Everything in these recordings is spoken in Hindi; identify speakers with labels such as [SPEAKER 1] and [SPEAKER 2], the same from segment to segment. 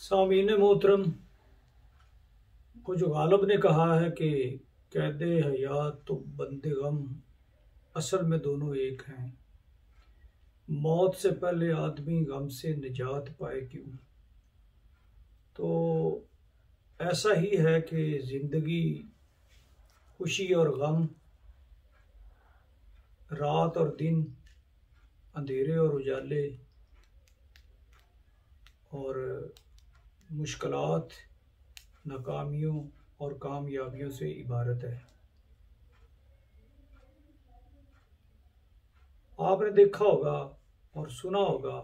[SPEAKER 1] सामीन मोहतरम, को जो गालब ने कहा है कि कैदे हयात तो बंदे गम असल में दोनों एक हैं। मौत से पहले आदमी गम से निजात पाए क्यों। तो ऐसा ही है कि ज़िंदगी खुशी और गम, रात और दिन, अंधेरे और उजाले और मुश्किलात, नाकामियों और कामयाबियों से इबारत है। आपने देखा होगा और सुना होगा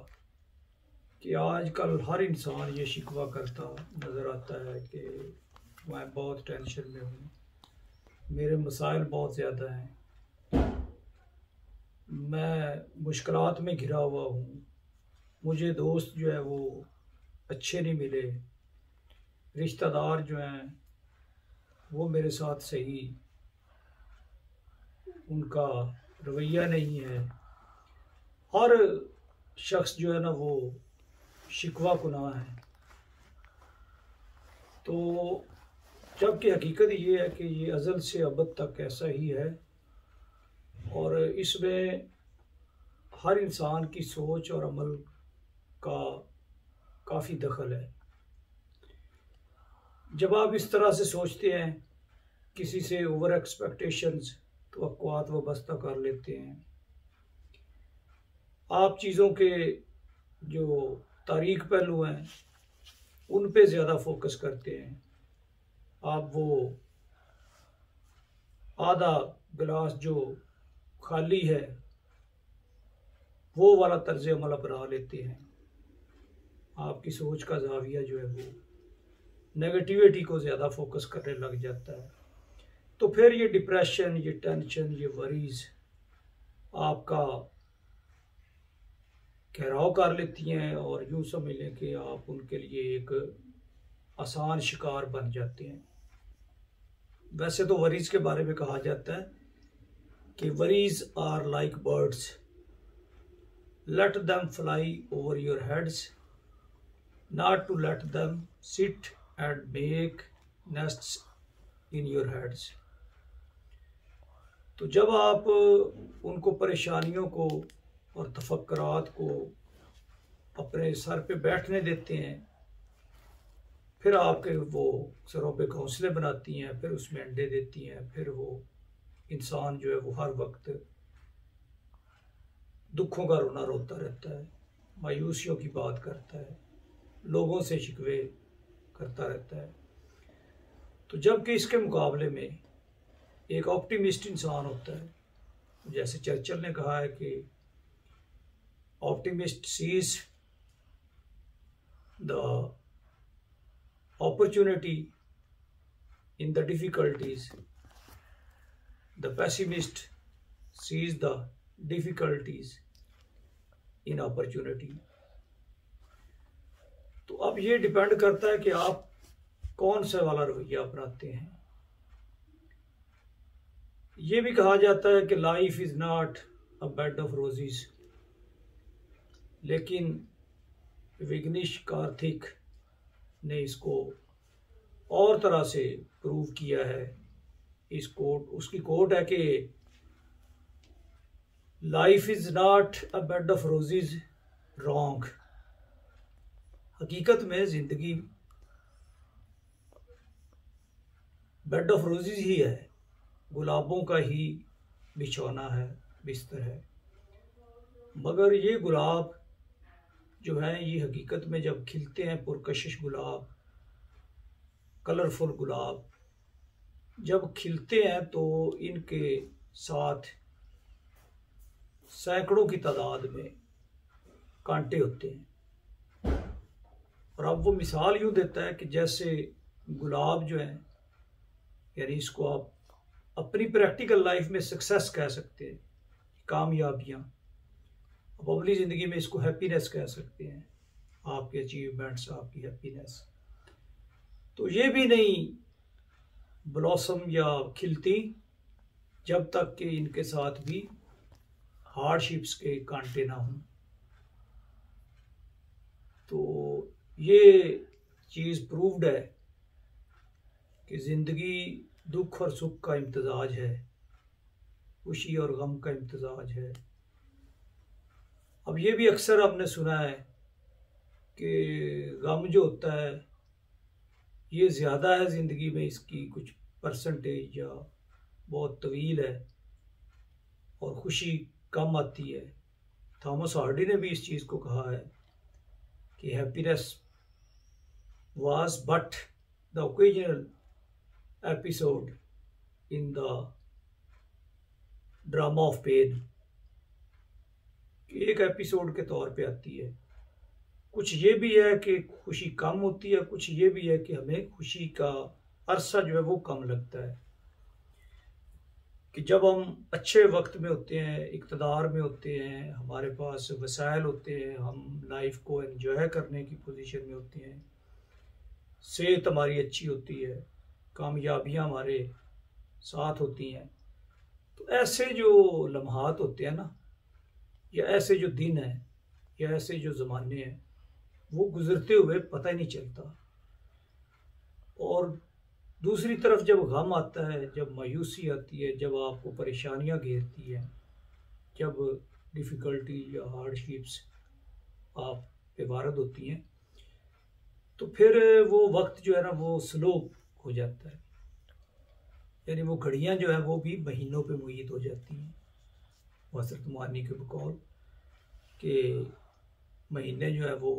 [SPEAKER 1] कि आजकल हर इंसान ये शिकवा करता नज़र आता है कि मैं बहुत टेंशन में हूँ, मेरे मसाइल बहुत ज़्यादा हैं, मैं मुश्किलात में घिरा हुआ हूँ, मुझे दोस्त जो है वो अच्छे नहीं मिले, रिश्तेदार जो हैं वो मेरे साथ सही उनका रवैया नहीं है। हर शख्स जो है ना वो शिकवा कुनाह है। तो जबकि हकीकत ये है कि ये अज़ल से अबद तक ऐसा ही है और इसमें हर इंसान की सोच और अमल का काफ़ी दखल है। जब आप इस तरह से सोचते हैं, किसी से ओवर एक्सपेक्टेशंस तवक्कुआत वाबस्ता कर लेते हैं, आप चीज़ों के जो तारीख पहलू हैं उन पे ज़्यादा फोकस करते हैं, आप वो आधा गिलास जो खाली है वो वाला तर्ज अमल अपना लेते हैं। आपकी सोच का जाविया जो है वो नेगेटिविटी को ज़्यादा फोकस करने लग जाता है। तो फिर ये डिप्रेशन, ये टेंशन, ये वरीज आपका घेराव कर लेती हैं और यूँ समझ लें कि आप उनके लिए एक आसान शिकार बन जाते हैं। वैसे तो वरीज के बारे में कहा जाता है कि worries are like birds, let them fly over your heads, not to let them sit and make nests in your heads. तो जब आप उनको परेशानियों को और तफक्कुरात को अपने सर पे बैठने देते हैं, फिर आपके वो सरों पे घोंसले बनाती हैं, फिर उसमें अंडे देती हैं, फिर वो इंसान जो है वो हर वक्त दुखों का रोना रोता रहता है, मायूसियों की बात करता है, लोगों से शिकवे करता रहता है। तो जबकि इसके मुकाबले में एक ऑप्टिमिस्ट इंसान होता है, जैसे चर्चिल ने कहा है कि optimist sees the opportunity in the difficulties, the pessimist sees the difficulties in opportunity। तो अब ये डिपेंड करता है कि आप कौन सा वाला रवैया अपनाते हैं। ये भी कहा जाता है कि life is not a bed of roses, लेकिन विग्नेश कार्थिक ने इसको और तरह से प्रूव किया है। उसकी कोट है कि life is not a bed of roses, wrong. हकीकत में जिंदगी बेड ऑफ रोजेज ही है, गुलाबों का ही बिछौना है, बिस्तर है। मगर ये गुलाब जो है ये हकीकत में जब खिलते हैं, पुरकशिश गुलाब, कलरफुल गुलाब जब खिलते हैं तो इनके साथ सैकड़ों की तादाद में कांटे होते हैं। और अब वो मिसाल यूँ देता है कि जैसे गुलाब जो है, यानी इसको आप अपनी प्रैक्टिकल लाइफ में सक्सेस कह सकते हैं, कामयाबियाँ, अब अगली ज़िंदगी में इसको हैप्पीनेस कह सकते हैं, आपके अचीवमेंट्स, आपकी हैप्पीनेस। तो ये भी नहीं ब्लॉसम या खिलती जब तक कि इनके साथ भी हार्डशिप्स के कांटे ना हों। तो ये चीज़ प्रूव्ड है कि ज़िंदगी दुख और सुख का इम्तजाज है, खुशी और गम का इम्तजाज है। अब ये भी अक्सर आपने सुना है कि गम जो होता है ये ज़्यादा है ज़िंदगी में, इसकी कुछ परसेंटेज या बहुत तवील है, और खुशी कम आती है। थॉमस हार्डी ने भी इस चीज़ को कहा है कि happiness was but the occasional episode in the drama of pain, एक एपिसोड के तौर पे आती है। कुछ ये भी है कि खुशी कम होती है, कुछ ये भी है कि हमें खुशी का अरसा जो है वो कम लगता है। कि जब हम अच्छे वक्त में होते हैं, इक़्तिदार में होते हैं, हमारे पास वसाइल होते हैं, हम लाइफ को एंजॉय करने की पोजीशन में होते हैं, सेहत हमारी अच्छी होती है, कामयाबियां हमारे साथ होती हैं, तो ऐसे जो लम्हात होते हैं ना, या ऐसे जो दिन हैं, या ऐसे जो ज़माने हैं, वो गुज़रते हुए पता ही नहीं चलता। और दूसरी तरफ जब गम आता है, जब मायूसी आती है, जब आपको परेशानियां घेरती हैं, जब डिफ़िकल्टी या हार्डशिप्स आप पे वारद होती हैं, तो फिर वो वक्त जो है ना वो स्लो हो जाता है। यानी वो घड़ियां जो है वो भी महीनों पे मुय्यत हो जाती हैं। हज़रत मानी के बकौल कि महीने जो है वो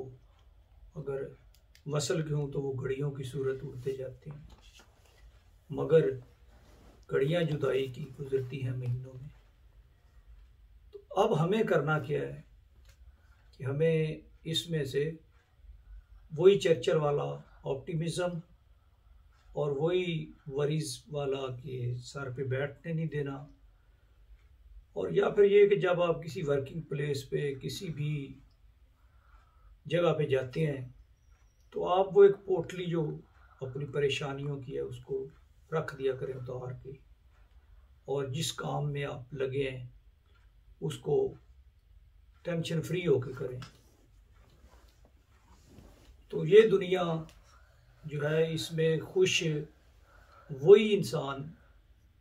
[SPEAKER 1] अगर वसल के हों तो वो घड़ियों की सूरत उड़ते जाते हैं, मगर घड़ियां जुदाई की गुजरती हैं महीनों में। तो अब हमें करना क्या है कि हमें इसमें से वही चर्चर वाला ऑप्टिमिज्म और वही वरीज वाला कि सर पे बैठने नहीं देना, और या फिर ये कि जब आप किसी वर्किंग प्लेस पे किसी भी जगह पे जाते हैं तो आप वो एक पोटली जो अपनी परेशानियों की है उसको रख दिया करें उतार के, और जिस काम में आप लगे हैं उसको टेंशन फ्री होकर करें। तो ये दुनिया जो है इसमें खुश वही इंसान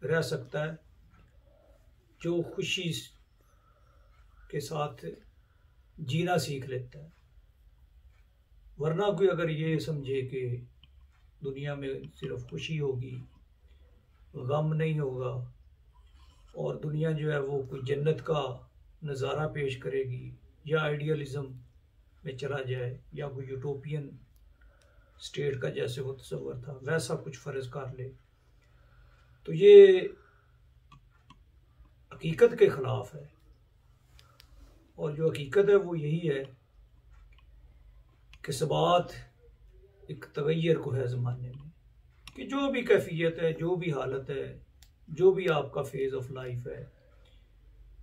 [SPEAKER 1] रह सकता है जो खुशी के साथ जीना सीख लेता है। वरना कोई अगर ये समझे कि दुनिया में सिर्फ खुशी होगी, गम नहीं होगा, और दुनिया जो है वो कोई जन्नत का नज़ारा पेश करेगी, या आइडियलिज़म में चला जाए, या कोई यूटोपियन स्टेट का जैसे वो तस्वर था वैसा कुछ फ़र्ज कर ले, तो ये हकीकत के ख़िलाफ़ है। और जो हकीकत है वो यही है कि सबात एक तगैर को है ज़माने में, कि जो भी कैफियत है, जो भी हालत है, जो भी आपका फेज़ ऑफ लाइफ है,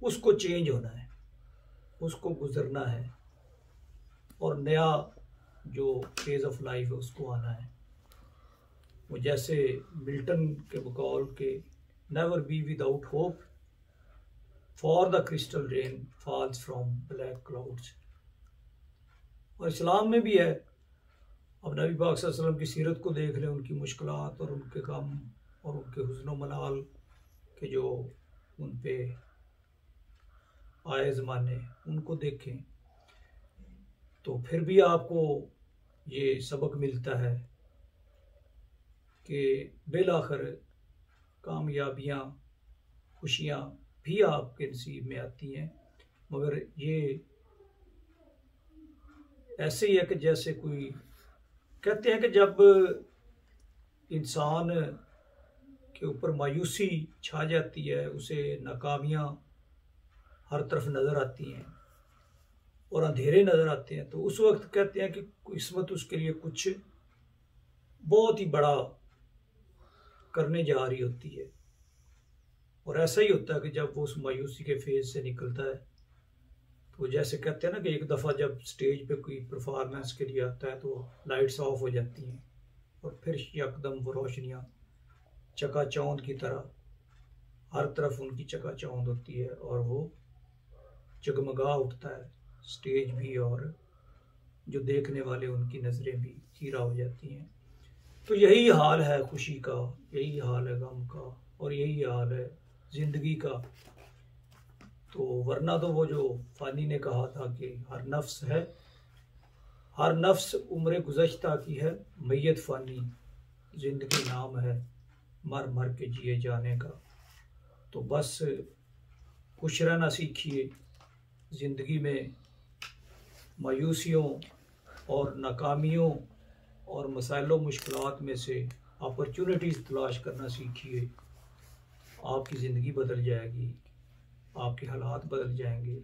[SPEAKER 1] उसको चेंज होना है, उसको गुज़रना है, और नया जो फेज़ ऑफ लाइफ है उसको आना है। वो जैसे मिल्टन के बकौल के never be without hope for the crystal rain falls from black clouds. और इस्लाम में भी है। अब नबी पाक सल्लल्लाहु अलैहि वसल्लम की सीरत को देख लें, उनकी मुश्किलात और उनके गम और उनके हुज़्न मलाल के जो उन पे आए ज़माने, उनको देखें तो फिर भी आपको ये सबक मिलता है कि बिलाखिर कामयाबियाँ, खुशियाँ भी आपके नसीब में आती हैं, मगर ये ऐसे ही है कि जैसे कोई कहते हैं कि जब इंसान के ऊपर मायूसी छा जाती है, उसे नाकामियाँ हर तरफ नज़र आती हैं और अंधेरे नज़र आते हैं, तो उस वक्त कहते हैं कि किस्मत उसके लिए कुछ बहुत ही बड़ा करने जा रही होती है। और ऐसा ही होता है कि जब वो उस मायूसी के फेज से निकलता है, तो जैसे कहते हैं ना कि एक दफ़ा जब स्टेज पे कोई परफॉर्मेंस के लिए आता है तो लाइट्स ऑफ हो जाती हैं और फिर यकदम वो रोशनियाँ चकाचौंध की तरह हर तरफ उनकी चकाचौंध होती है और वो जगमगा उठता है स्टेज भी और जो देखने वाले उनकी नज़रें भी चीरा हो जाती हैं। तो यही हाल है खुशी का, यही हाल है गम का, और यही हाल है ज़िंदगी का। तो वरना तो वो जो फ़ानी ने कहा था कि हर नफ्स है, हर नफ्स उम्र गुज़श्ता की है, मैयत फ़ानी ज़िंदगी नाम है, मर मर के जिए जाने का। तो बस खुश रहना सीखिए, ज़िंदगी में मायूसियों और नाकामियों और मसाइलों मुश्किलात में से अपॉर्चुनिटीज़ तलाश करना सीखिए। आपकी ज़िंदगी बदल जाएगी, आपके हालात बदल जाएंगे,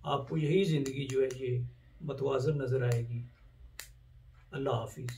[SPEAKER 1] आपको यही ज़िंदगी जो है ये मतवाज़न नज़र आएगी। अल्लाह हाफिज़।